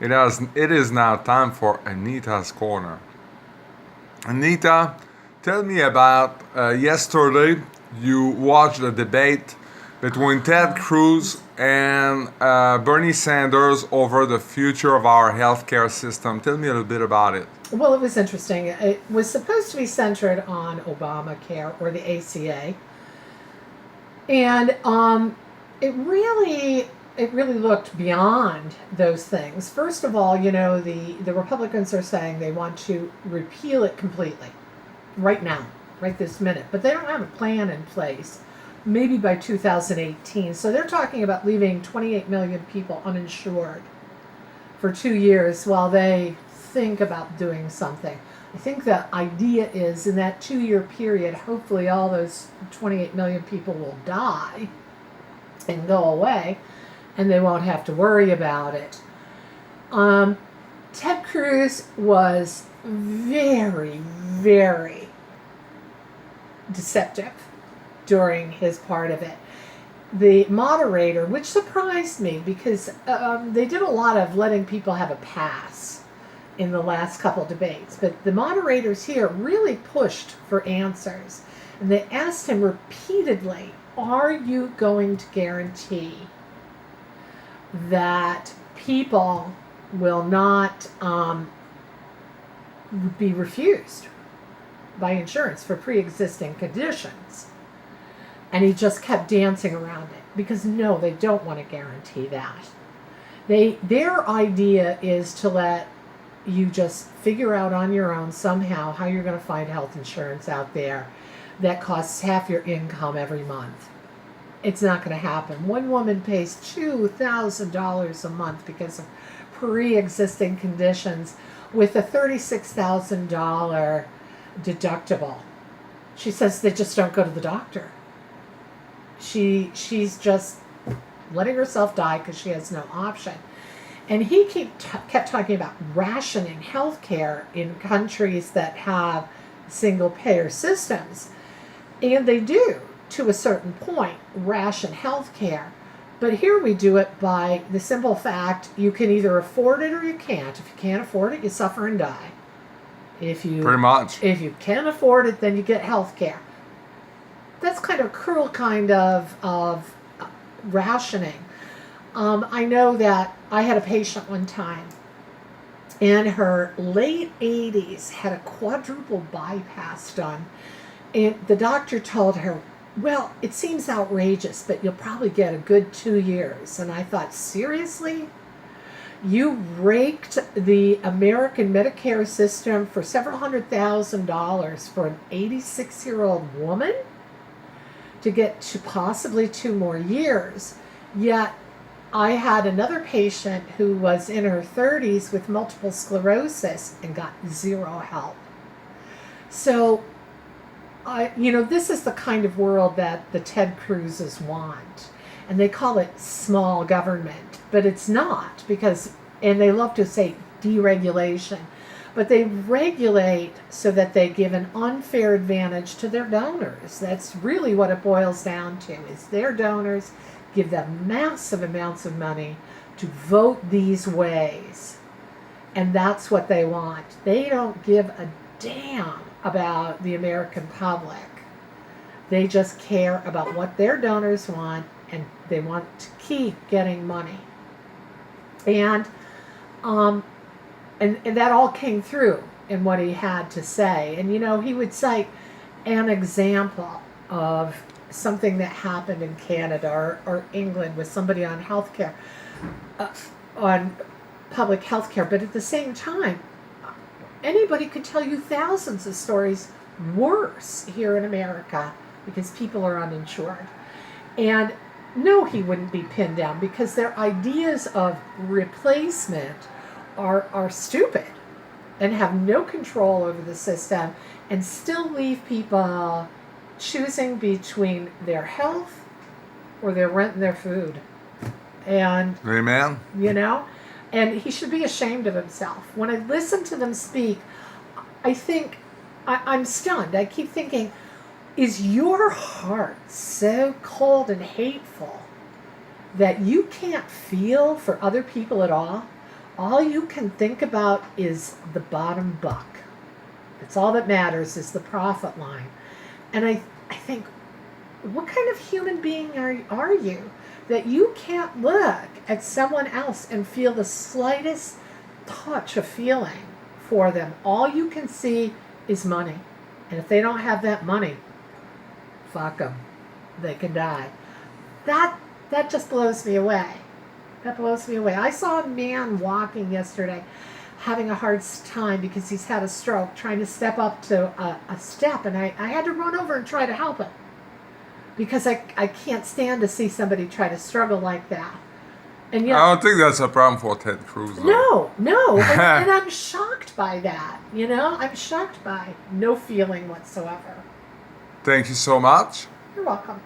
It is now time for Anita's Corner. Anita, tell me about yesterday. You watched a debate between Ted Cruz and Bernie Sanders over the future of our healthcare system. Tell me a little bit about it. Well, it was interesting. It was supposed to be centered on Obamacare or the ACA, and it really looked beyond those things. First of all, the Republicans are saying they want to repeal it completely, right now, right this minute, but they don't have a plan in place. Maybe by 2018. So they're talking about leaving 28 million people uninsured for 2 years while they think about doing something. I think the idea is in that 2 year period, hopefully all those 28 million people will die and go away, and they won't have to worry about it. Ted Cruz was very, very deceptive during his part of it. The moderator, which surprised me because they did a lot of letting people have a pass in the last couple debates, but the moderators here really pushed for answers. And they asked him repeatedly, are you going to guarantee that people will not be refused by insurance for pre-existing conditions? And he just kept dancing around it because no, they don't want to guarantee that. Their idea is to let you just figure out on your own somehow how you're going to find health insurance out there that costs half your income every month. It's not going to happen. One woman pays $2,000 a month because of pre-existing conditions with a $36,000 deductible. She says they just don't go to the doctor. She's just letting herself die because she has no option. And he kept talking about rationing healthcare in countries that have single-payer systems. And they do, to a certain point, ration healthcare. But here we do it by the simple fact you can either afford it or you can't. If you can't afford it, you suffer and die. Pretty much. If you can afford it, then you get health care. That's kind of cruel kind of rationing. I know that I had a patient one time in her late 80s, had a quadruple bypass done. And the doctor told her, well, it seems outrageous, but you'll probably get a good 2 years. And I thought, seriously? You raked the American Medicare system for several $100,000 for an 86-year-old woman to get to possibly 2 more years. Yet I had another patient who was in her 30s with multiple sclerosis and got zero help. So, this is the kind of world that the Ted Cruzes want. And they call it small government, but it's not and they love to say deregulation, but they regulate so that they give an unfair advantage to their donors. That's really what it boils down to, is their donors give them massive amounts of money to vote these ways. And that's what they want. They don't give a damn about the American public. They just care about what their donors want, and they want to keep getting money. And that all came through in what he had to say. And, he would cite an example of something that happened in Canada or England with somebody on healthcare, on public healthcare. But at the same time, anybody could tell you thousands of stories worse here in America because people are uninsured. And no, he wouldn't be pinned down because their ideas of replacement are stupid and have no control over the system and still leave people choosing between their health or their rent and their food. And, Amen. And he should be ashamed of himself. When I listen to them speak, I think, I'm stunned. I keep thinking, is your heart so cold and hateful that you can't feel for other people at all? all you can think about is the bottom buck. It's all that matters is the profit line. And I think, what kind of human being are you that you can't look at someone else and feel the slightest touch of feeling for them? All you can see is money. And if they don't have that money, fuck them. They can die. That just blows me away. That blows me away. I saw a man walking yesterday having a hard time because he's had a stroke, trying to step up to a step, and I had to run over and try to help him because I can't stand to see somebody try to struggle like that. And yet, I don't think that's a problem for Ted Cruz. Though. No, and I'm shocked by that. I'm shocked by no feeling whatsoever. Thank you so much. You're welcome.